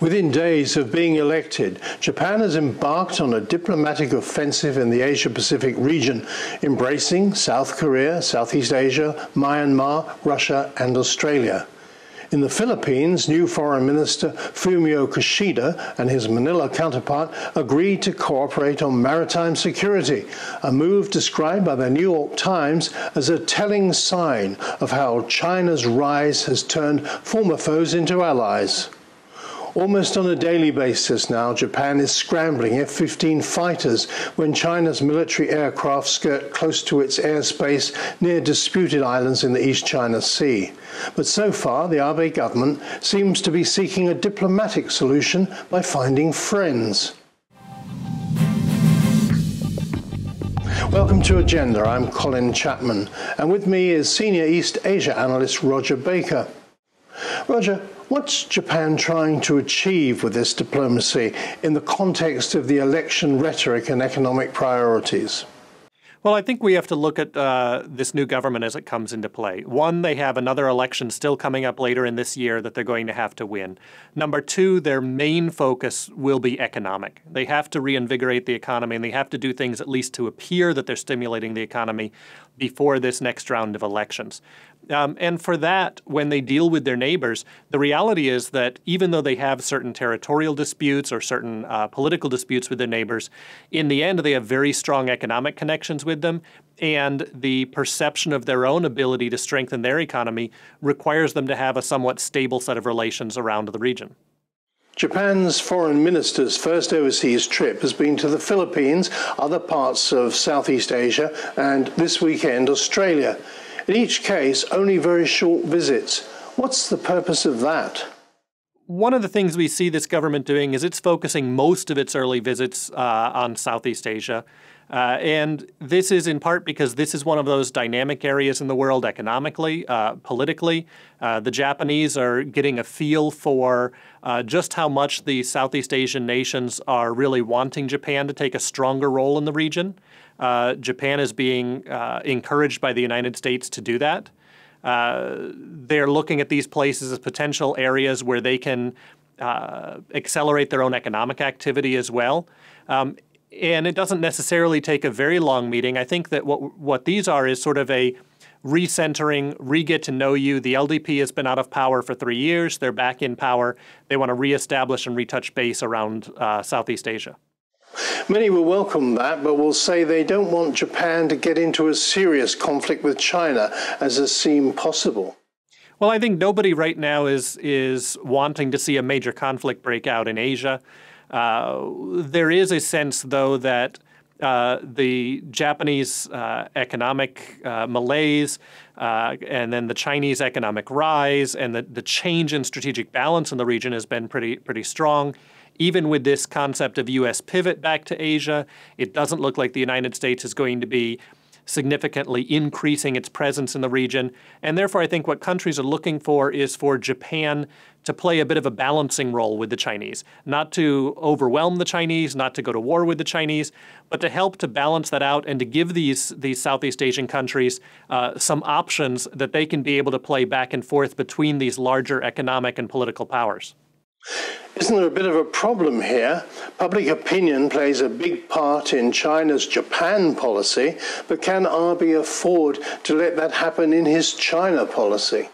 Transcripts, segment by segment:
Within days of being elected, Japan has embarked on a diplomatic offensive in the Asia-Pacific region, embracing South Korea, Southeast Asia, Myanmar, Russia, and Australia. In the Philippines, new Foreign Minister Fumio Kishida and his Manila counterpart agreed to cooperate on maritime security, a move described by the New York Times as a telling sign of how China's rise has turned former foes into allies. Almost on a daily basis now, Japan is scrambling F-15 fighters when China's military aircraft skirt close to its airspace near disputed islands in the East China Sea. But so far, the Abe government seems to be seeking a diplomatic solution by finding friends. Welcome to Agenda. I'm Colin Chapman, and with me is Senior East Asia Analyst Rodger Baker. Rodger, what's Japan trying to achieve with this diplomacy in the context of the election rhetoric and economic priorities? Well, I think we have to look at this new government as it comes into play. One, they have another election still coming up later in this year that they're going to have to win. Number two, their main focus will be economic. They have to reinvigorate the economy, and they have to do things at least to appear that they're stimulating the economy before this next round of elections. And for that, when they deal with their neighbors, the reality is that even though they have certain territorial disputes or certain political disputes with their neighbors, in the end, they have very strong economic connections with them, and the perception of their own ability to strengthen their economy requires them to have a somewhat stable set of relations around the region. Japan's foreign minister's first overseas trip has been to the Philippines, other parts of Southeast Asia, and this weekend, Australia. In each case, only very short visits. What's the purpose of that? One of the things we see this government doing is it's focusing most of its early visits on Southeast Asia. And this is in part because this is one of those dynamic areas in the world economically, politically. The Japanese are getting a feel for just how much the Southeast Asian nations are really wanting Japan to take a stronger role in the region. Japan is being encouraged by the United States to do that. They're looking at these places as potential areas where they can accelerate their own economic activity as well. And it doesn't necessarily take a very long meeting. I think that what these are is sort of a recentering, re-get to know you. The LDP has been out of power for 3 years. They're back in power. They want to reestablish and retouch base around Southeast Asia. Many will welcome that, but will say they don't want Japan to get into a serious conflict with China, as has seemed possible. Well, I think nobody right now is wanting to see a major conflict break out in Asia. There is a sense, though, that the Japanese economic malaise and then the Chinese economic rise and the change in strategic balance in the region has been pretty strong. Even with this concept of U.S. pivot back to Asia, it doesn't look like the United States is going to be significantly increasing its presence in the region. And therefore, I think what countries are looking for is for Japan to play a bit of a balancing role with the Chinese, not to overwhelm the Chinese, not to go to war with the Chinese, but to help to balance that out and to give these Southeast Asian countries some options that they can be able to play back and forth between these larger economic and political powers. Isn't there a bit of a problem here? Public opinion plays a big part in China's Japan policy, but can Abe afford to let that happen in his China policy?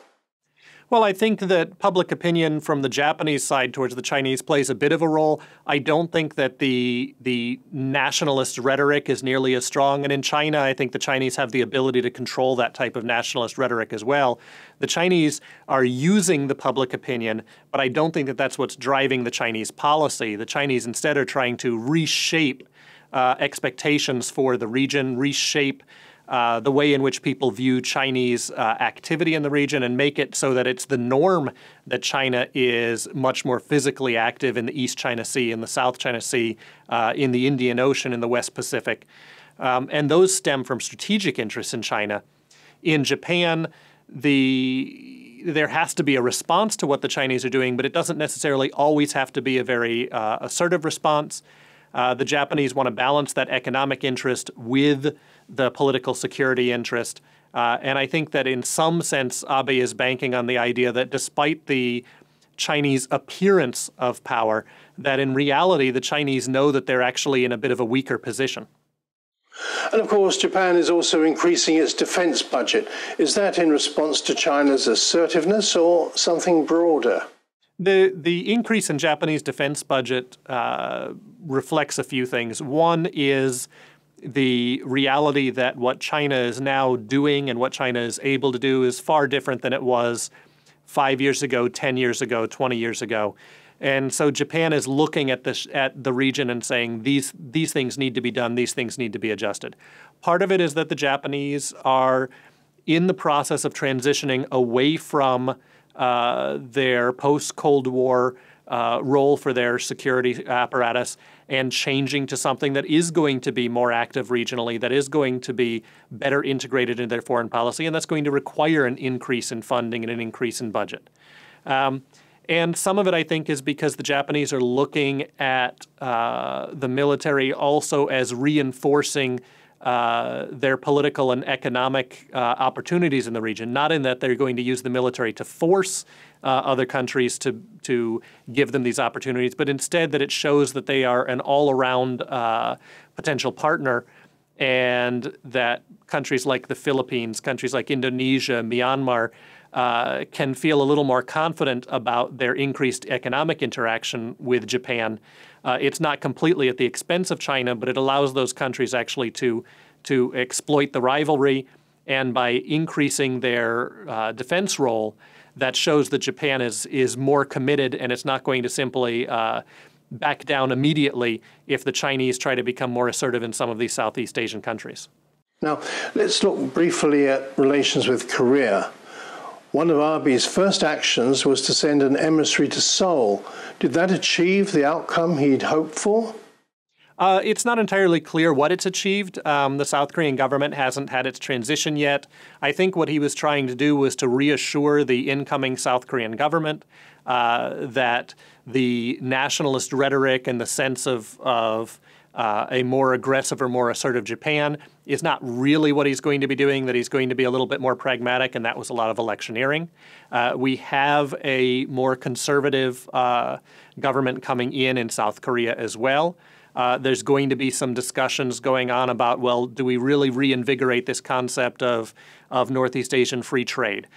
Well, I think that public opinion from the Japanese side towards the Chinese plays a bit of a role. I don't think that the nationalist rhetoric is nearly as strong. And in China, I think the Chinese have the ability to control that type of nationalist rhetoric as well. The Chinese are using the public opinion, but I don't think that that's what's driving the Chinese policy. The Chinese instead are trying to reshape expectations for the region, reshape the way in which people view Chinese activity in the region and make it so that it's the norm that China is much more physically active in the East China Sea, in the South China Sea, in the Indian Ocean, in the West Pacific. And those stem from strategic interests in China. In Japan, there has to be a response to what the Chinese are doing, but it doesn't necessarily always have to be a very assertive response. The Japanese want to balance that economic interest with the political security interest. And I think that in some sense, Abe is banking on the idea that despite the Chinese appearance of power, that in reality the Chinese know that they're actually in a bit of a weaker position. And of course, Japan is also increasing its defense budget. Is that in response to China's assertiveness or something broader? The increase in Japanese defense budget reflects a few things. One is the reality that what China is now doing and what China is able to do is far different than it was 5 years ago, 10 years ago, 20 years ago. And so Japan is looking at the region and saying these things need to be done, these things need to be adjusted. Part of it is that the Japanese are in the process of transitioning away from their post-Cold War role for their security apparatus and changing to something that is going to be more active regionally, that is going to be better integrated into their foreign policy, and that's going to require an increase in funding and an increase in budget. And some of it, I think, is because the Japanese are looking at the military also as reinforcing their political and economic opportunities in the region, not in that they're going to use the military to force other countries to give them these opportunities, but instead that it shows that they are an all-around potential partner, and that countries like the Philippines, countries like Indonesia, Myanmar, can feel a little more confident about their increased economic interaction with Japan. It's not completely at the expense of China, but it allows those countries actually to exploit the rivalry, and by increasing their defense role, that shows that Japan is more committed, and it's not going to simply back down immediately if the Chinese try to become more assertive in some of these Southeast Asian countries. Now, let's look briefly at relations with Korea. One of Abe's first actions was to send an emissary to Seoul. Did that achieve the outcome he'd hoped for? It's not entirely clear what it's achieved. The South Korean government hasn't had its transition yet. I think what he was trying to do was to reassure the incoming South Korean government that the nationalist rhetoric and the sense of a more aggressive or more assertive Japan is not really what he's going to be doing, that he's going to be a little bit more pragmatic, and that was a lot of electioneering. We have a more conservative government coming in South Korea as well. There's going to be some discussions going on about, well, do we really reinvigorate this concept of Northeast Asian free trade?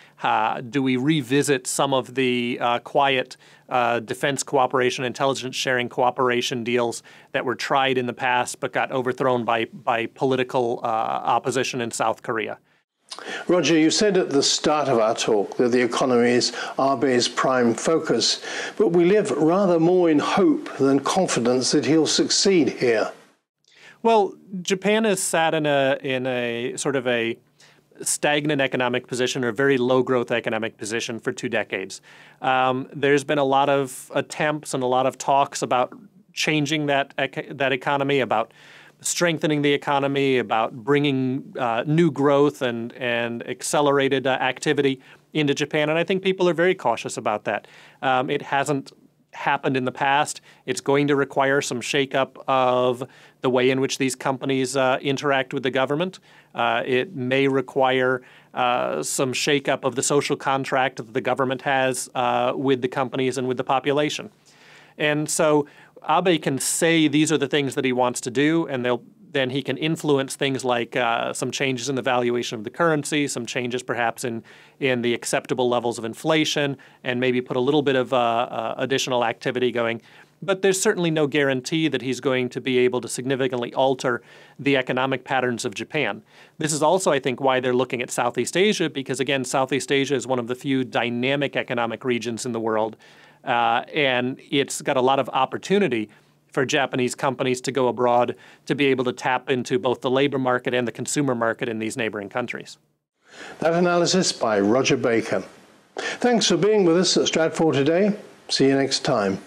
Do we revisit some of the quiet defense cooperation, intelligence sharing cooperation deals that were tried in the past but got overthrown by political opposition in South Korea? Rodger, you said at the start of our talk that the economy is Abe's prime focus, but we live rather more in hope than confidence that he'll succeed here. Well, Japan has sat in a sort of a stagnant economic position, or a very low growth economic position, for 2 decades. There's been a lot of attempts and a lot of talks about changing that economy, about strengthening the economy, about bringing new growth and accelerated activity into Japan. And I think people are very cautious about that. It hasn't happened in the past. It's going to require some shakeup of the way in which these companies interact with the government. It may require some shakeup of the social contract that the government has with the companies and with the population. And so Abe can say these are the things that he wants to do, and then he can influence things like some changes in the valuation of the currency, some changes perhaps in the acceptable levels of inflation, and maybe put a little bit of additional activity going. But there's certainly no guarantee that he's going to be able to significantly alter the economic patterns of Japan. This is also, I think, why they're looking at Southeast Asia, because, again, Southeast Asia is one of the few dynamic economic regions in the world. And it's got a lot of opportunity for Japanese companies to go abroad to be able to tap into both the labor market and the consumer market in these neighboring countries. That analysis by Rodger Baker. Thanks for being with us at Stratfor today. See you next time.